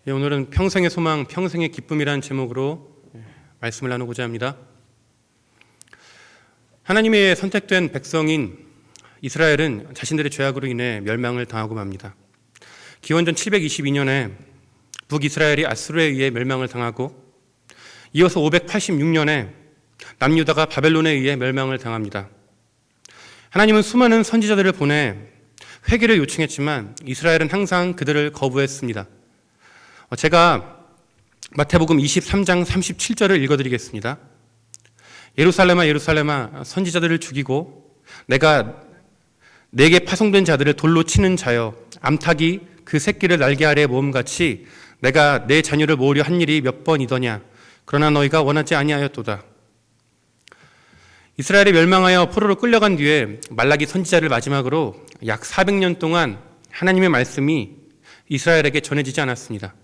오늘은 평생의 소망, 평생의 기쁨이라는 제목으로 말씀을 나누고자 합니다. 하나님의 선택된 백성인 이스라엘은 자신들의 죄악으로 인해 멸망을 당하고 맙니다. 기원전 722년에 북이스라엘이 아수르에 의해 멸망을 당하고 이어서 586년에 남유다가 바벨론에 의해 멸망을 당합니다. 하나님은 수많은 선지자들을 보내 회개를 요청했지만 이스라엘은 항상 그들을 거부했습니다. 제가 마태복음 23장 37절을 읽어드리겠습니다. 예루살렘아 예루살렘아 선지자들을 죽이고 내가 내게 파송된 자들을 돌로 치는 자여 암탉이 그 새끼를 날개 아래에 모음같이 내가 내 자녀를 모으려 한 일이 몇 번이더냐. 그러나 너희가 원하지 아니하였도다. 이스라엘이 멸망하여 포로로 끌려간 뒤에 말라기 선지자를 마지막으로 약 400년 동안 하나님의 말씀이 이스라엘에게 전해지지 않았습니다.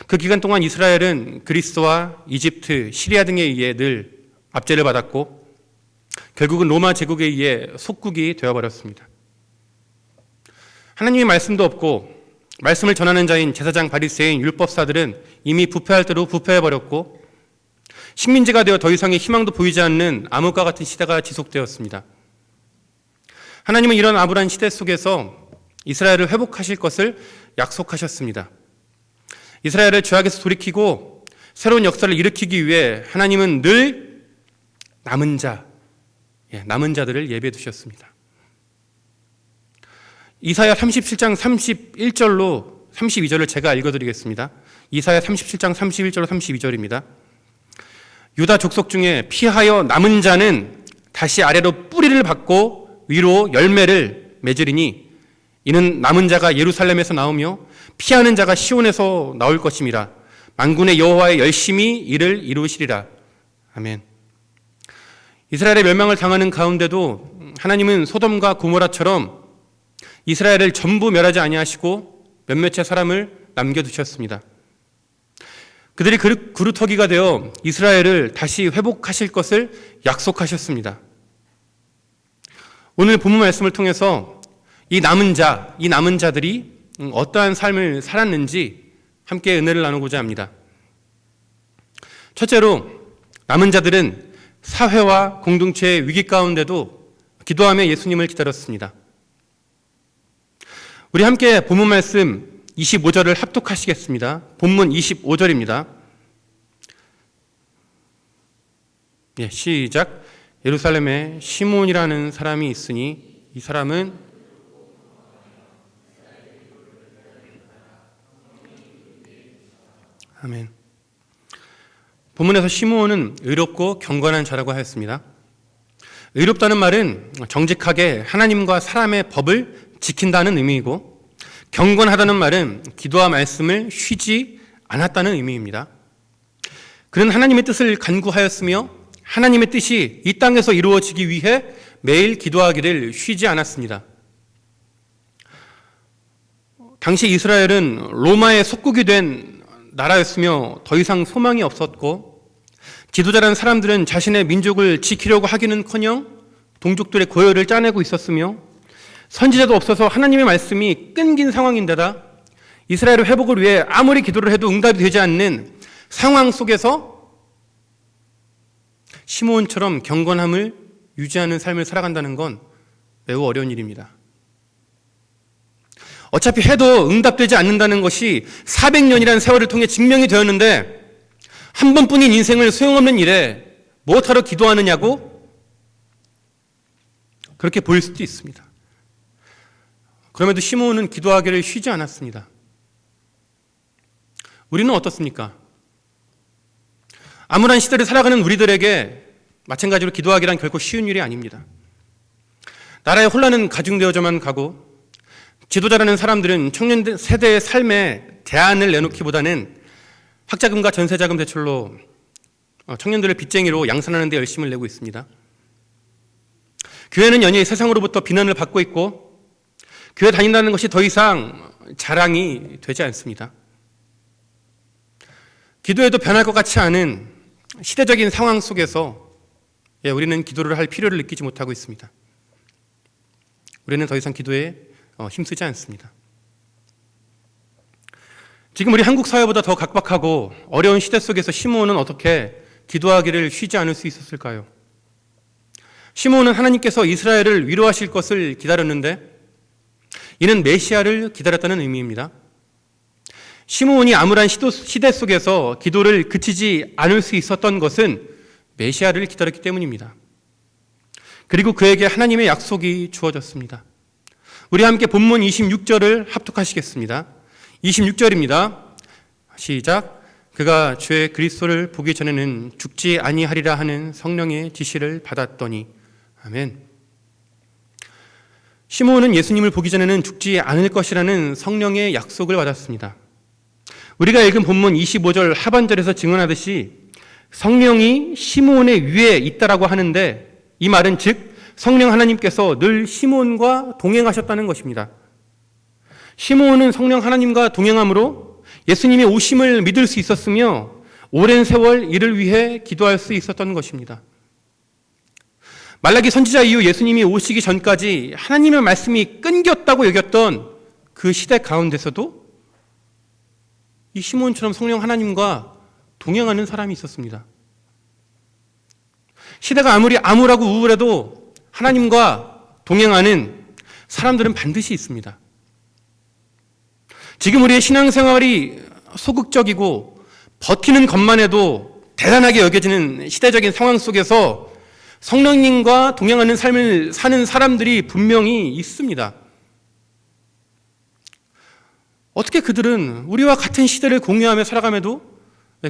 그 기간 동안 이스라엘은 그리스와 이집트, 시리아 등에 의해 늘 압제를 받았고 결국은 로마 제국에 의해 속국이 되어버렸습니다. 하나님의 말씀도 없고 말씀을 전하는 자인 제사장 바리새인 율법사들은 이미 부패할 대로 부패해버렸고 식민지가 되어 더 이상의 희망도 보이지 않는 암흑과 같은 시대가 지속되었습니다. 하나님은 이런 암울한 시대 속에서 이스라엘을 회복하실 것을 약속하셨습니다. 이스라엘을 죄악에서 돌이키고 새로운 역사를 일으키기 위해 하나님은 늘 남은 자들을 예배해 두셨습니다. 이사야 37장 31절로 32절을 제가 읽어드리겠습니다. 이사야 37장 31절로 32절입니다. 유다 족속 중에 피하여 남은 자는 다시 아래로 뿌리를 받고 위로 열매를 맺으리니 이는 남은 자가 예루살렘에서 나오며 피하는 자가 시온에서 나올 것임이라. 만군의 여호와의 열심히 이를 이루시리라. 아멘. 이스라엘의 멸망을 당하는 가운데도 하나님은 소돔과 고모라처럼 이스라엘을 전부 멸하지 아니하시고 몇몇의 사람을 남겨두셨습니다. 그들이 그루터기가 되어 이스라엘을 다시 회복하실 것을 약속하셨습니다. 오늘 본문 말씀을 통해서 이 남은 자들이 어떠한 삶을 살았는지 함께 은혜를 나누고자 합니다. 첫째로 남은 자들은 사회와 공동체의 위기 가운데도 기도하며 예수님을 기다렸습니다. 우리 함께 본문 말씀 25절을 합독하시겠습니다. 본문 25절입니다. 시작. 예루살렘에 시몬이라는 사람이 있으니 이 사람은 아멘. 본문에서 시므온은 의롭고 경건한 자라고 하였습니다. 의롭다는 말은 정직하게 하나님과 사람의 법을 지킨다는 의미이고 경건하다는 말은 기도와 말씀을 쉬지 않았다는 의미입니다. 그는 하나님의 뜻을 간구하였으며 하나님의 뜻이 이 땅에서 이루어지기 위해 매일 기도하기를 쉬지 않았습니다. 당시 이스라엘은 로마의 속국이 된 나라였으며 더 이상 소망이 없었고 지도자라는 사람들은 자신의 민족을 지키려고 하기는커녕 동족들의 고열을 짜내고 있었으며 선지자도 없어서 하나님의 말씀이 끊긴 상황인데다 이스라엘의 회복을 위해 아무리 기도를 해도 응답이 되지 않는 상황 속에서 시므온처럼 경건함을 유지하는 삶을 살아간다는 건 매우 어려운 일입니다. 어차피 해도 응답되지 않는다는 것이 400년이라는 세월을 통해 증명이 되었는데 한 번뿐인 인생을 소용없는 일에 무엇하러 기도하느냐고 그렇게 보일 수도 있습니다. 그럼에도 시므온은 기도하기를 쉬지 않았습니다. 우리는 어떻습니까? 암울한 시대를 살아가는 우리들에게 마찬가지로 기도하기란 결코 쉬운 일이 아닙니다. 나라의 혼란은 가중되어져만 가고 지도자라는 사람들은 청년 세대의 삶에 대안을 내놓기보다는 학자금과 전세자금 대출로 청년들을 빚쟁이로 양산하는 데 열심을 내고 있습니다. 교회는 연일 세상으로부터 비난을 받고 있고 교회 다닌다는 것이 더 이상 자랑이 되지 않습니다. 기도해도 변할 것 같지 않은 시대적인 상황 속에서 우리는 기도를 할 필요를 느끼지 못하고 있습니다. 우리는 더 이상 기도에 힘쓰지 않습니다. 지금 우리 한국 사회보다 더 각박하고 어려운 시대 속에서 시므온은 어떻게 기도하기를 쉬지 않을 수 있었을까요? 시므온은 하나님께서 이스라엘을 위로하실 것을 기다렸는데 이는 메시아를 기다렸다는 의미입니다. 시므온이 암울한 시대 속에서 기도를 그치지 않을 수 있었던 것은 메시아를 기다렸기 때문입니다. 그리고 그에게 하나님의 약속이 주어졌습니다. 우리 함께 본문 26절을 합독하시겠습니다. 26절입니다. 시작. 그가 주의 그리스도를 보기 전에는 죽지 아니하리라 하는 성령의 지시를 받았더니. 아멘. 시므온은 예수님을 보기 전에는 죽지 않을 것이라는 성령의 약속을 받았습니다. 우리가 읽은 본문 25절 하반절에서 증언하듯이 성령이 시므온의 위에 있다라고 하는데 이 말은 즉 성령 하나님께서 늘 시므온과 동행하셨다는 것입니다. 시므온은 성령 하나님과 동행함으로 예수님의 오심을 믿을 수 있었으며 오랜 세월 이를 위해 기도할 수 있었던 것입니다. 말라기 선지자 이후 예수님이 오시기 전까지 하나님의 말씀이 끊겼다고 여겼던 그 시대 가운데서도 이 시므온처럼 성령 하나님과 동행하는 사람이 있었습니다. 시대가 아무리 암울하고 우울해도 하나님과 동행하는 사람들은 반드시 있습니다. 지금 우리의 신앙생활이 소극적이고 버티는 것만 해도 대단하게 여겨지는 시대적인 상황 속에서 성령님과 동행하는 삶을 사는 사람들이 분명히 있습니다. 어떻게 그들은 우리와 같은 시대를 공유하며 살아감에도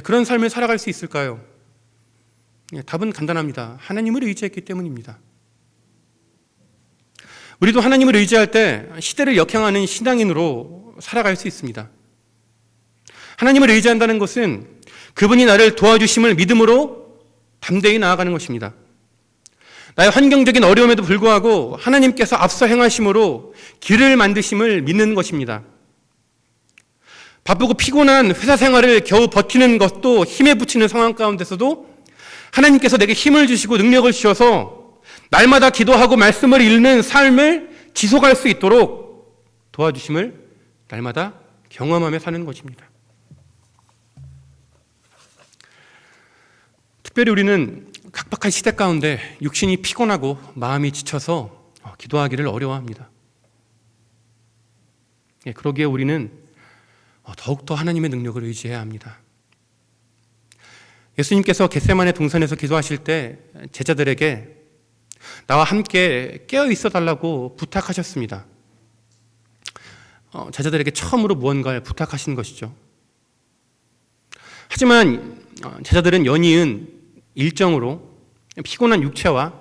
그런 삶을 살아갈 수 있을까요? 답은 간단합니다. 하나님을 의지했기 때문입니다. 우리도 하나님을 의지할 때 시대를 역행하는 신앙인으로 살아갈 수 있습니다. 하나님을 의지한다는 것은 그분이 나를 도와주심을 믿음으로 담대히 나아가는 것입니다. 나의 환경적인 어려움에도 불구하고 하나님께서 앞서 행하심으로 길을 만드심을 믿는 것입니다. 바쁘고 피곤한 회사 생활을 겨우 버티는 것도 힘에 부치는 상황 가운데서도 하나님께서 내게 힘을 주시고 능력을 주셔서 날마다 기도하고 말씀을 읽는 삶을 지속할 수 있도록 도와주심을 날마다 경험하며 사는 것입니다. 특별히 우리는 각박한 시대 가운데 육신이 피곤하고 마음이 지쳐서 기도하기를 어려워합니다. 그러기에 우리는 더욱더 하나님의 능력을 의지해야 합니다. 예수님께서 겟세마네 동산에서 기도하실 때 제자들에게 나와 함께 깨어 있어 달라고 부탁하셨습니다. 제자들에게 처음으로 무언가를 부탁하신 것이죠. 하지만 제자들은 연이은 일정으로 피곤한 육체와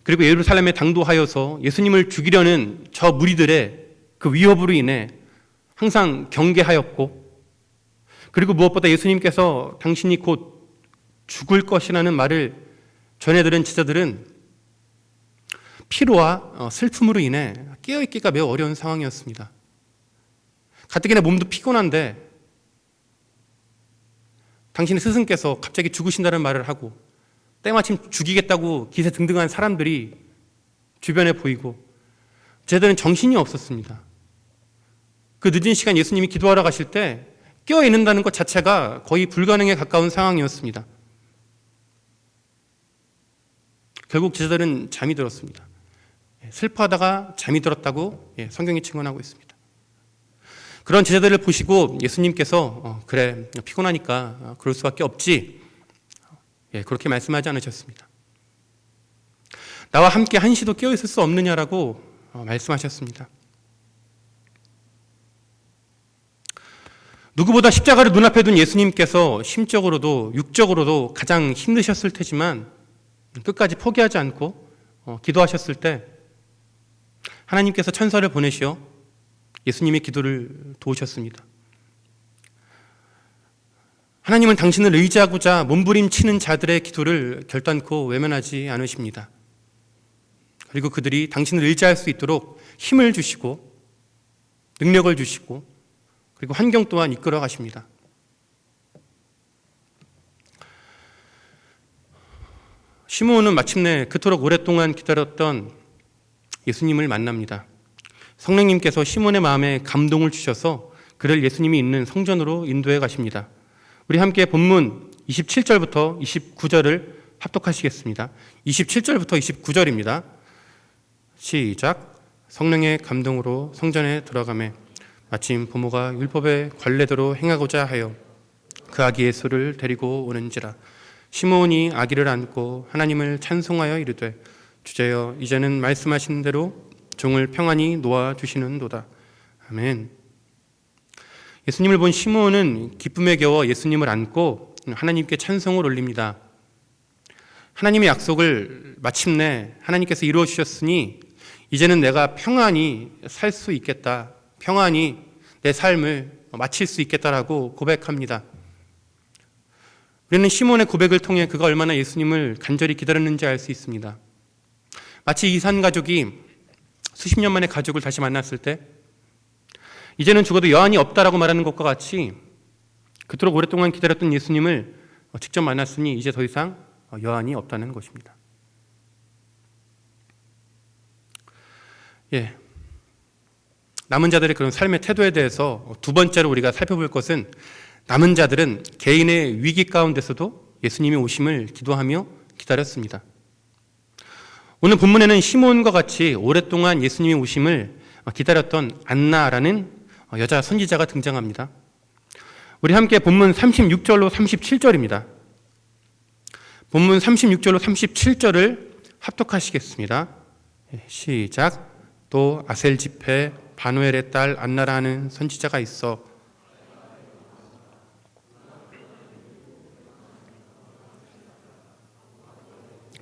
그리고 예루살렘에 당도하여서 예수님을 죽이려는 저 무리들의 그 위협으로 인해 항상 경계하였고, 그리고 무엇보다 예수님께서 당신이 곧 죽을 것이라는 말을 전해 들은 제자들은 피로와 슬픔으로 인해 깨어있기가 매우 어려운 상황이었습니다. 가뜩이나 몸도 피곤한데 당신의 스승께서 갑자기 죽으신다는 말을 하고 때마침 죽이겠다고 기세등등한 사람들이 주변에 보이고 제자들은 정신이 없었습니다. 그 늦은 시간 예수님이 기도하러 가실 때 깨어있는다는 것 자체가 거의 불가능에 가까운 상황이었습니다. 결국 제자들은 잠이 들었습니다. 슬퍼하다가 잠이 들었다고 성경이 증언하고 있습니다. 그런 제자들을 보시고 예수님께서 그래 피곤하니까 그럴 수밖에 없지, 그렇게 말씀하지 않으셨습니다. 나와 함께 한시도 깨어있을 수 없느냐라고 말씀하셨습니다. 누구보다 십자가를 눈앞에 둔 예수님께서 심적으로도 육적으로도 가장 힘드셨을 테지만 끝까지 포기하지 않고 기도하셨을 때 하나님께서 천사를 보내시어 예수님의 기도를 도우셨습니다. 하나님은 당신을 의지하고자 몸부림치는 자들의 기도를 결단코 외면하지 않으십니다. 그리고 그들이 당신을 의지할 수 있도록 힘을 주시고 능력을 주시고 그리고 환경 또한 이끌어 가십니다. 시므온은 마침내 그토록 오랫동안 기다렸던 예수님을 만납니다. 성령님께서 시몬의 마음에 감동을 주셔서 그를 예수님이 있는 성전으로 인도해 가십니다. 우리 함께 본문 27절부터 29절을 합독하시겠습니다. 27절부터 29절입니다. 시작. 성령의 감동으로 성전에 들어가매 마침 부모가 율법의 관례대로 행하고자 하여 그 아기 예수를 데리고 오는지라. 시므온이 아기를 안고 하나님을 찬송하여 이르되 주제여 이제는 말씀하신 대로 종을 평안히 놓아 주시는도다. 아멘. 예수님을 본 시므온은 기쁨에 겨워 예수님을 안고 하나님께 찬송을 올립니다. 하나님의 약속을 마침내 하나님께서 이루어 주셨으니 이제는 내가 평안히 살 수 있겠다. 평안히 내 삶을 마칠 수 있겠다라고 고백합니다. 우리는 시몬의 고백을 통해 그가 얼마나 예수님을 간절히 기다렸는지 알 수 있습니다. 마치 이산 가족이 수십 년 만에 가족을 다시 만났을 때 이제는 죽어도 여한이 없다라고 말하는 것과 같이 그토록 오랫동안 기다렸던 예수님을 직접 만났으니 이제 더 이상 여한이 없다는 것입니다. 남은 자들의 그런 삶의 태도에 대해서 두 번째로 우리가 살펴볼 것은 남은 자들은 개인의 위기 가운데서도 예수님의 오심을 기도하며 기다렸습니다. 오늘 본문에는 시몬과 같이 오랫동안 예수님의 오심을 기다렸던 안나라는 여자 선지자가 등장합니다. 우리 함께 본문 36절로 37절입니다. 본문 36절로 37절을 합독하시겠습니다. 시작. 또 아셀 집에 바누엘의 딸 안나라는 선지자가 있어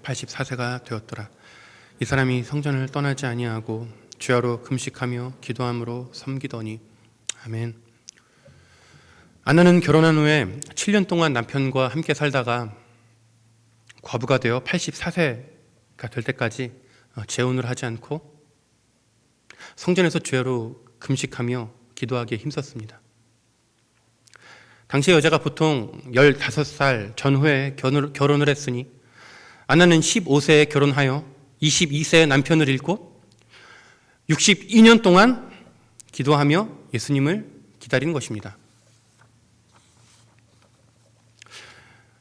84세가 되었더라. 이 사람이 성전을 떠나지 아니하고 주야로 금식하며 기도함으로 섬기더니. 아멘. 안나는 결혼한 후에 7년 동안 남편과 함께 살다가 과부가 되어 84세가 될 때까지 재혼을 하지 않고 성전에서 주야로 금식하며 기도하기에 힘썼습니다. 당시 여자가 보통 15살 전후에 결혼을 했으니 안나는 15세에 결혼하여 22세에 남편을 잃고 62년 동안 기도하며 예수님을 기다린 것입니다.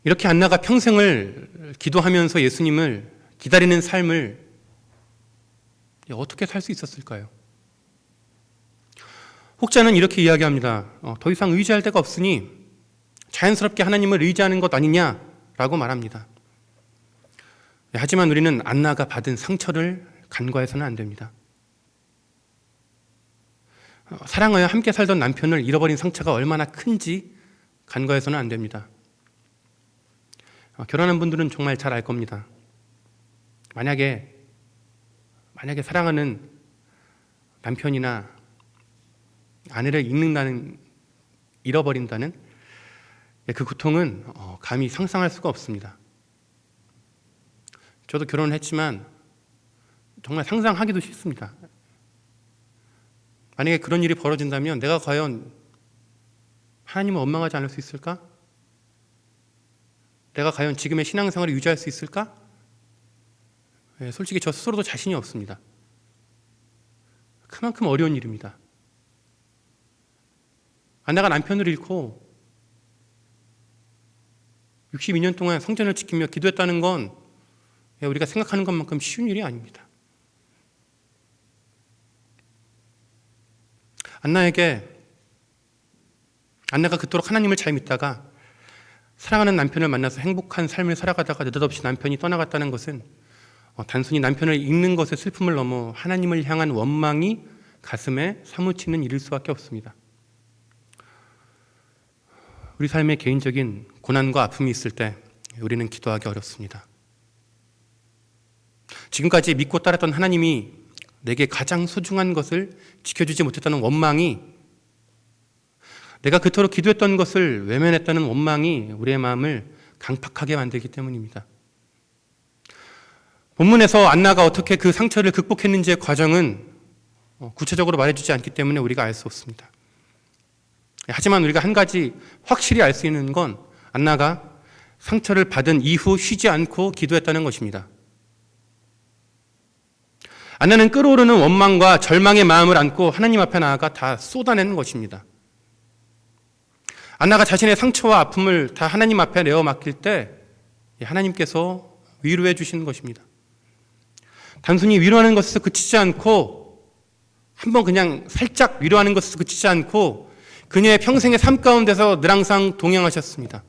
이렇게 안나가 평생을 기도하면서 예수님을 기다리는 삶을 어떻게 살 수 있었을까요? 혹자는 이렇게 이야기합니다. 더 이상 의지할 데가 없으니 자연스럽게 하나님을 의지하는 것 아니냐라고 말합니다. 하지만 우리는 안나가 받은 상처를 간과해서는 안 됩니다. 사랑하여 함께 살던 남편을 잃어버린 상처가 얼마나 큰지 간과해서는 안 됩니다. 결혼한 분들은 정말 잘 알 겁니다. 만약에 사랑하는 남편이나 아내를 잃어버린다는 그 고통은 감히 상상할 수가 없습니다. 저도 결혼을 했지만 정말 상상하기도 싫습니다. 만약에 그런 일이 벌어진다면 내가 과연 하나님을 원망하지 않을 수 있을까? 내가 과연 지금의 신앙생활을 유지할 수 있을까? 솔직히 저 스스로도 자신이 없습니다. 그만큼 어려운 일입니다. 안나가 남편을 잃고 62년 동안 성전을 지키며 기도했다는 건 우리가 생각하는 것만큼 쉬운 일이 아닙니다. 안나가 그토록 하나님을 잘 믿다가 사랑하는 남편을 만나서 행복한 삶을 살아가다가 느닷없이 남편이 떠나갔다는 것은 단순히 남편을 잃는 것의 슬픔을 넘어 하나님을 향한 원망이 가슴에 사무치는 일일 수밖에 없습니다. 우리 삶에 개인적인 고난과 아픔이 있을 때 우리는 기도하기 어렵습니다. 지금까지 믿고 따랐던 하나님이 내게 가장 소중한 것을 지켜주지 못했다는 원망이, 내가 그토록 기도했던 것을 외면했다는 원망이 우리의 마음을 강팍하게 만들기 때문입니다. 본문에서 안나가 어떻게 그 상처를 극복했는지의 과정은 구체적으로 말해주지 않기 때문에 우리가 알 수 없습니다. 하지만 우리가 한 가지 확실히 알 수 있는 건 안나가 상처를 받은 이후 쉬지 않고 기도했다는 것입니다. 안나는 끓어오르는 원망과 절망의 마음을 안고 하나님 앞에 나아가 다 쏟아내는 것입니다. 안나가 자신의 상처와 아픔을 다 하나님 앞에 내어 맡길 때 하나님께서 위로해 주시는 것입니다. 단순히 위로하는 것에서 그치지 않고, 한번 그냥 살짝 위로하는 것에서 그치지 않고 그녀의 평생의 삶 가운데서 늘 항상 동행하셨습니다.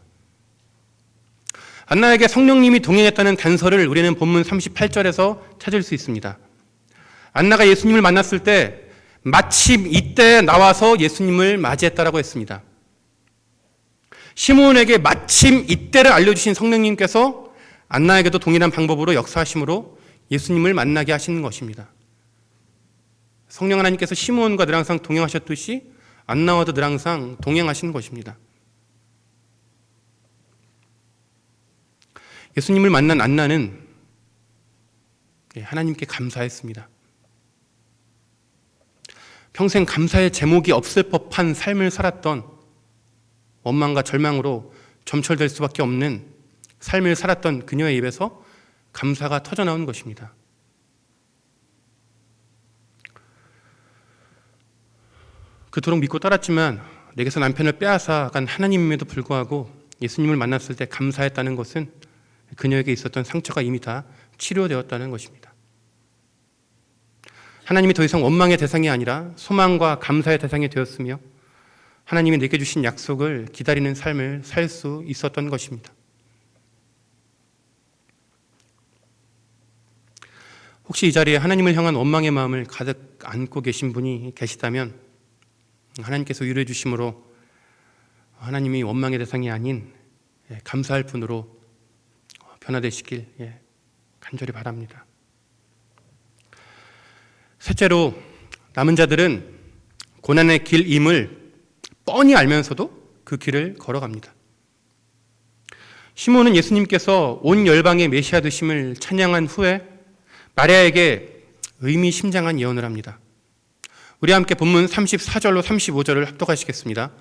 안나에게 성령님이 동행했다는 단서를 우리는 본문 38절에서 찾을 수 있습니다. 안나가 예수님을 만났을 때 마침 이때 나와서 예수님을 맞이했다라고 했습니다. 시므온에게 마침 이때를 알려주신 성령님께서 안나에게도 동일한 방법으로 역사하심으로 예수님을 만나게 하시는 것입니다. 성령 하나님께서 시므온과 늘 항상 동행하셨듯이 안나와도 늘 항상 동행하시는 것입니다. 예수님을 만난 안나는 하나님께 감사했습니다. 평생 감사의 제목이 없을 법한 삶을 살았던, 원망과 절망으로 점철될 수밖에 없는 삶을 살았던 그녀의 입에서 감사가 터져나온 것입니다. 그토록 믿고 따랐지만 내게서 남편을 빼앗아 간 하나님임에도 불구하고 예수님을 만났을 때 감사했다는 것은 그녀에게 있었던 상처가 이미 다 치료되었다는 것입니다. 하나님이 더 이상 원망의 대상이 아니라 소망과 감사의 대상이 되었으며 하나님이 내게 주신 약속을 기다리는 삶을 살 수 있었던 것입니다. 혹시 이 자리에 하나님을 향한 원망의 마음을 가득 안고 계신 분이 계시다면 하나님께서 위로해 주심으로 하나님이 원망의 대상이 아닌 감사할 분으로 변화되시길 간절히 바랍니다. 셋째로, 남은 자들은 고난의 길임을 뻔히 알면서도 그 길을 걸어갑니다. 시몬은 예수님께서 온 열방의 메시아 되심을 찬양한 후에 마리아에게 의미심장한 예언을 합니다. 우리 함께 본문 34절로 35절을 합독하시겠습니다.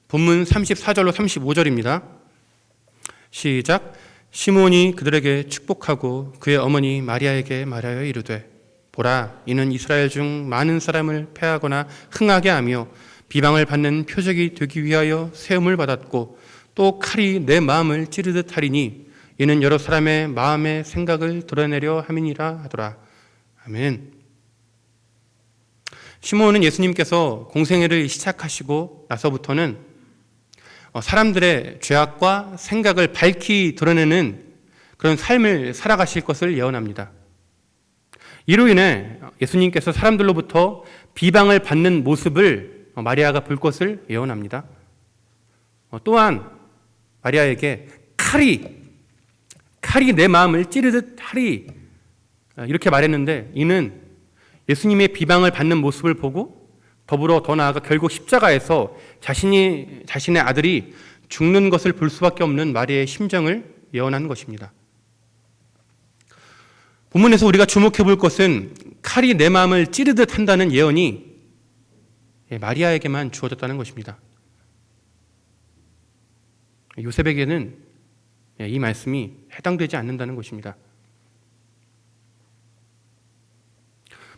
본문 34절로 35절입니다. 시작. 시몬이 그들에게 축복하고 그의 어머니 마리아에게 말하여 이르되, 보라, 이는 이스라엘 중 많은 사람을 패하거나 흥하게 하며 비방을 받는 표적이 되기 위하여 세움을 받았고 또 칼이 내 마음을 찌르듯 하리니 이는 여러 사람의 마음의 생각을 드러내려 함이니라 하더라. 아멘. 시몬은 예수님께서 공생애를 시작하시고 나서부터는 사람들의 죄악과 생각을 밝히 드러내는 그런 삶을 살아가실 것을 예언합니다. 이로 인해 예수님께서 사람들로부터 비방을 받는 모습을 마리아가 볼 것을 예언합니다. 또한 마리아에게 칼이 내 마음을 찌르듯 하리, 이렇게 말했는데 이는 예수님의 비방을 받는 모습을 보고 더불어 더 나아가 결국 십자가에서 자신의 아들이 죽는 것을 볼 수밖에 없는 마리아의 심정을 예언한 것입니다. 본문에서 우리가 주목해 볼 것은 칼이 내 마음을 찌르듯 한다는 예언이 마리아에게만 주어졌다는 것입니다. 요셉에게는 이 말씀이 해당되지 않는다는 것입니다.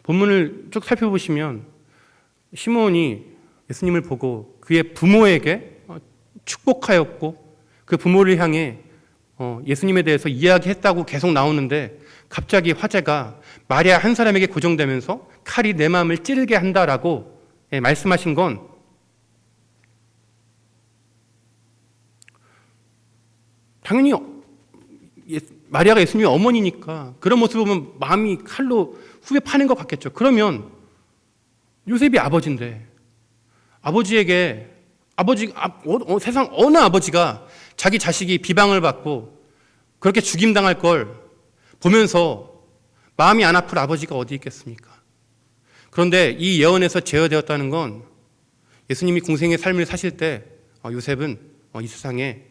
본문을 쭉 살펴보시면 시므온이 예수님을 보고 그의 부모에게 축복하였고 그 부모를 향해 예수님에 대해서 이야기했다고 계속 나오는데 갑자기 화제가 마리아 한 사람에게 고정되면서 칼이 내 마음을 찌르게 한다라고 말씀하신 건 당연히 마리아가 예수님의 어머니니까 그런 모습을 보면 마음이 칼로 후벼 파는 것 같겠죠. 그러면 요셉이 아버지인데 아버지에게 세상 어느 아버지가 자기 자식이 비방을 받고 그렇게 죽임당할 걸 보면서 마음이 안 아플 아버지가 어디 있겠습니까? 그런데 이 예언에서 제어되었다는 건 예수님이 공생의 삶을 사실 때 요셉은 이 세상에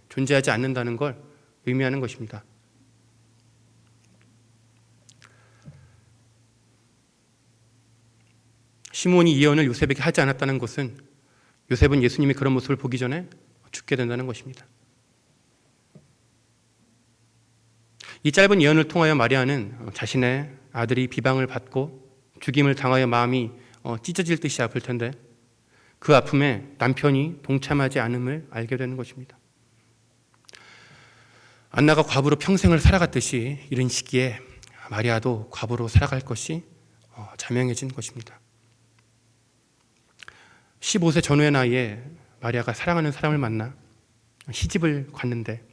존재하지 않는다는 걸 의미하는 것입니다. 시몬이 이 예언을 요셉에게 하지 않았다는 것은 요셉은 예수님이 그런 모습을 보기 전에 죽게 된다는 것입니다. 이 짧은 예언을 통하여 마리아는 자신의 아들이 비방을 받고 죽임을 당하여 마음이 찢어질 듯이 아플 텐데 그 아픔에 남편이 동참하지 않음을 알게 되는 것입니다. 안나가 과부로 평생을 살아갔듯이 이런 시기에 마리아도 과부로 살아갈 것이 자명해진 것입니다. 15세 전후의 나이에 마리아가 사랑하는 사람을 만나 시집을 갔는데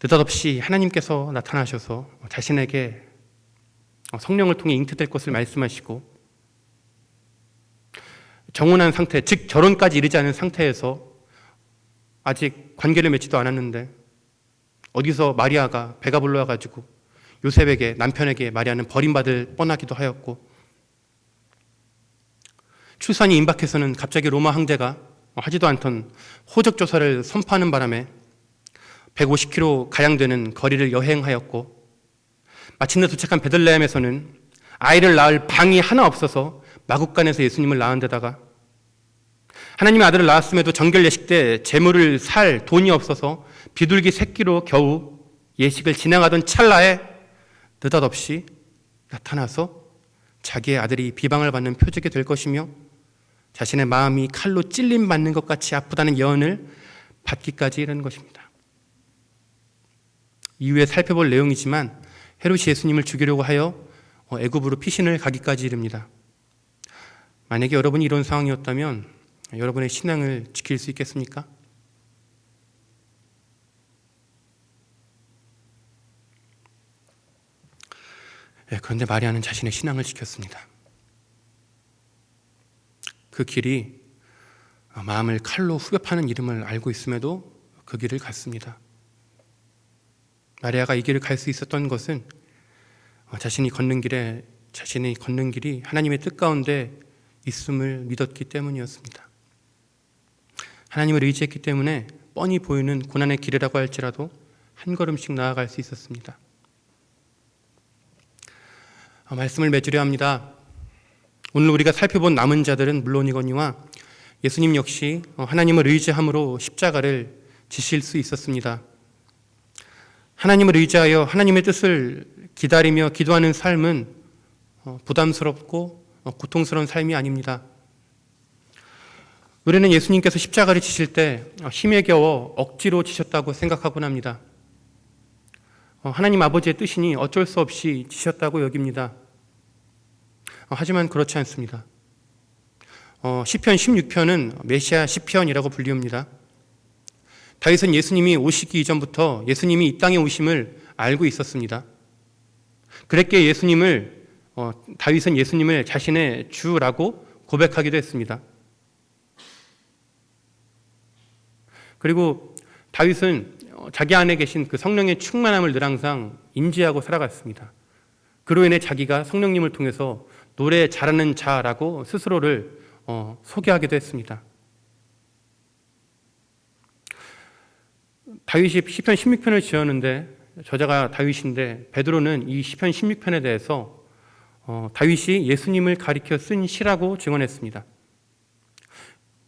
느닷없이 하나님께서 나타나셔서 자신에게 성령을 통해 잉태될 것을 말씀하시고 정혼한 상태, 즉 결혼까지 이르지 않은 상태에서 아직 관계를 맺지도 않았는데 어디서 마리아가 배가 불러와가지고 요셉에게, 남편에게 마리아는 버림받을 뻔하기도 하였고, 출산이 임박해서는 갑자기 로마 황제가 하지도 않던 호적조사를 선포하는 바람에 150km 가량 되는 거리를 여행하였고, 마침내 도착한 베들레헴에서는 아이를 낳을 방이 하나 없어서 마국간에서 예수님을 낳은 데다가 하나님의 아들을 낳았음에도 정결 예식 때 제물을 살 돈이 없어서 비둘기 새끼로 겨우 예식을 진행하던 찰나에 느닷없이 나타나서 자기의 아들이 비방을 받는 표적이 될 것이며 자신의 마음이 칼로 찔림받는 것 같이 아프다는 예언을 받기까지 이르는 것입니다. 이후에 살펴볼 내용이지만 헤롯이 예수님을 죽이려고 하여 애굽으로 피신을 가기까지 이릅니다. 만약에 여러분이 이런 상황이었다면 여러분의 신앙을 지킬 수 있겠습니까? 그런데 마리아는 자신의 신앙을 지켰습니다. 그 길이 마음을 칼로 후벼 파는 이름을 알고 있음에도 그 길을 갔습니다. 마리아가 이 길을 갈 수 있었던 것은 자신이 걷는 길이 하나님의 뜻 가운데 있음을 믿었기 때문이었습니다. 하나님을 의지했기 때문에 뻔히 보이는 고난의 길이라고 할지라도 한 걸음씩 나아갈 수 있었습니다. 말씀을 맺으려 합니다. 오늘 우리가 살펴본 남은 자들은 물론이거니와 예수님 역시 하나님을 의지함으로 십자가를 지실 수 있었습니다. 하나님을 의지하여 하나님의 뜻을 기다리며 기도하는 삶은 부담스럽고 고통스러운 삶이 아닙니다. 우리는 예수님께서 십자가를 지실 때 힘에 겨워 억지로 지셨다고 생각하곤 합니다. 하나님 아버지의 뜻이니 어쩔 수 없이 지셨다고 여깁니다. 하지만 그렇지 않습니다. 시편 16편은 메시아 시편이라고 불리웁니다. 다윗은 예수님이 오시기 이전부터 예수님이 이 땅에 오심을 알고 있었습니다. 그랬기에 다윗은 예수님을 자신의 주라고 고백하기도 했습니다. 그리고 다윗은 자기 안에 계신 그 성령의 충만함을 늘 항상 인지하고 살아갔습니다. 그로 인해 자기가 성령님을 통해서 노래 잘하는 자라고 스스로를 소개하기도 했습니다. 다윗이 시편 16편을 지었는데 저자가 다윗인데 베드로는 이 시편 16편에 대해서 다윗이 예수님을 가리켜 쓴 시라고 증언했습니다.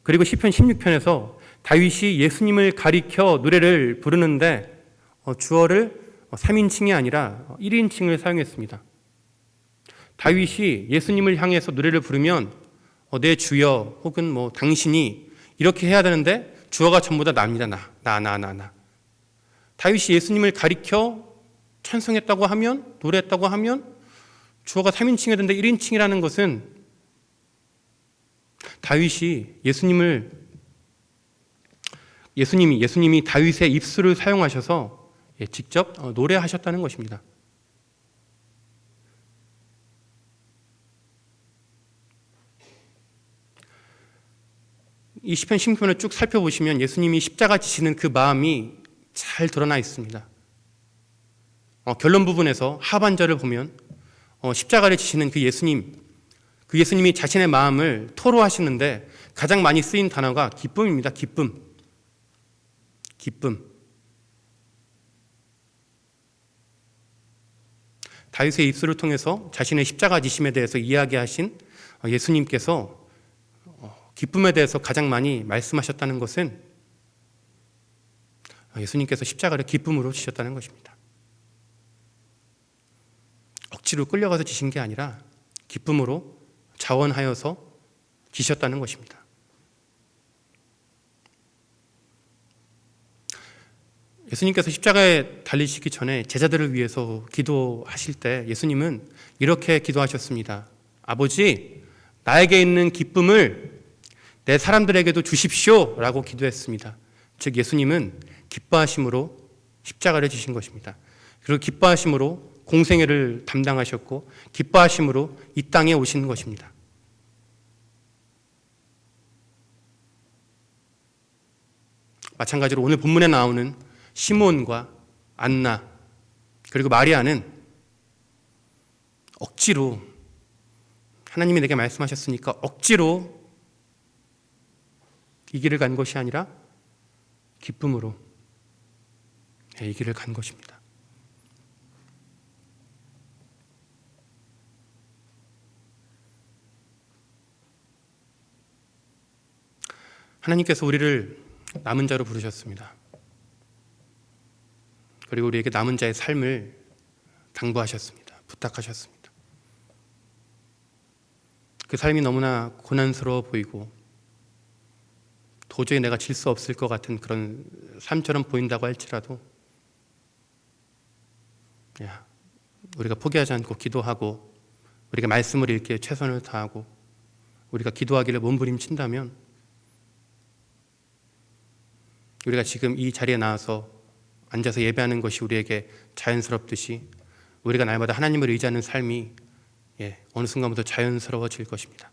그리고 시편 16편에서 다윗이 예수님을 가리켜 노래를 부르는데 주어를 3인칭이 아니라 1인칭을 사용했습니다. 다윗이 예수님을 향해서 노래를 부르면 내 주여 혹은 당신이 이렇게 해야 되는데 주어가 전부 다 나입니다. 나. 다윗이 예수님을 가리켜 찬송했다고 하면, 노래했다고 하면 주어가 3인칭이 되는데 1인칭이라는 것은 예수님이 다윗의 입술을 사용하셔서 직접 노래하셨다는 것입니다. 이 시편 16편을 쭉 살펴보시면 예수님이 십자가 지시는 그 마음이 잘 드러나 있습니다. 결론 부분에서 하반절을 보면 십자가를 지시는 그 예수님이 자신의 마음을 토로하시는데 가장 많이 쓰인 단어가 기쁨입니다. 기쁨. 다윗의 입술을 통해서 자신의 십자가 지심에 대해서 이야기하신 예수님께서 기쁨에 대해서 가장 많이 말씀하셨다는 것은 예수님께서 십자가를 기쁨으로 지셨다는 것입니다. 억지로 끌려가서 지신 게 아니라 기쁨으로 자원하여서 지셨다는 것입니다. 예수님께서 십자가에 달리시기 전에 제자들을 위해서 기도하실 때 예수님은 이렇게 기도하셨습니다. 아버지, 나에게 있는 기쁨을 내 사람들에게도 주십시오 라고 기도했습니다. 즉 예수님은 기뻐하심으로 십자가를 지신 것입니다. 그리고 기뻐하심으로 공생애를 담당하셨고 기뻐하심으로 이 땅에 오신 것입니다. 마찬가지로 오늘 본문에 나오는 시몬과 안나 그리고 마리아는 억지로 하나님이 내게 말씀하셨으니까 억지로 이 길을 간 것이 아니라 기쁨으로 이 길을 간 것입니다. 하나님께서 우리를 남은 자로 부르셨습니다. 그리고 우리에게 남은 자의 삶을 당부하셨습니다. 부탁하셨습니다. 그 삶이 너무나 고난스러워 보이고 도저히 내가 질 수 없을 것 같은 그런 삶처럼 보인다고 할지라도 우리가 포기하지 않고 기도하고 우리가 말씀을 읽기에 최선을 다하고 우리가 기도하기를 몸부림친다면 우리가 지금 이 자리에 나와서 앉아서 예배하는 것이 우리에게 자연스럽듯이 우리가 날마다 하나님을 의지하는 삶이 어느 순간부터 자연스러워질 것입니다.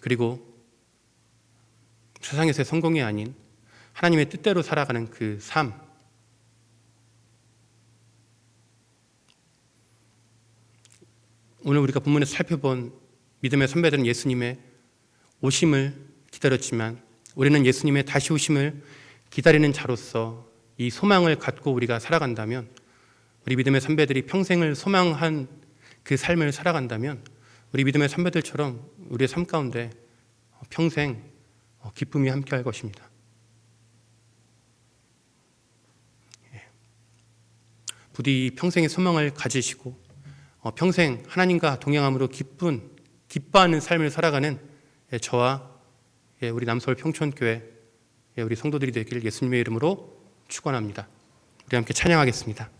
그리고 세상에서의 성공이 아닌 하나님의 뜻대로 살아가는 그 삶, 오늘 우리가 본문에서 살펴본 믿음의 선배들은 예수님의 오심을 기다렸지만 우리는 예수님의 다시 오심을 기다리는 자로서 이 소망을 갖고 우리가 살아간다면, 우리 믿음의 선배들이 평생을 소망한 그 삶을 살아간다면 우리 믿음의 선배들처럼 우리의 삶 가운데 평생 기쁨이 함께할 것입니다. 부디 평생의 소망을 가지시고 평생 하나님과 동행함으로 기뻐하는 삶을 살아가는 저와 우리 남서울 평촌교회 우리 성도들이 되기를 예수님의 이름으로 축원합니다. 우리 함께 찬양하겠습니다.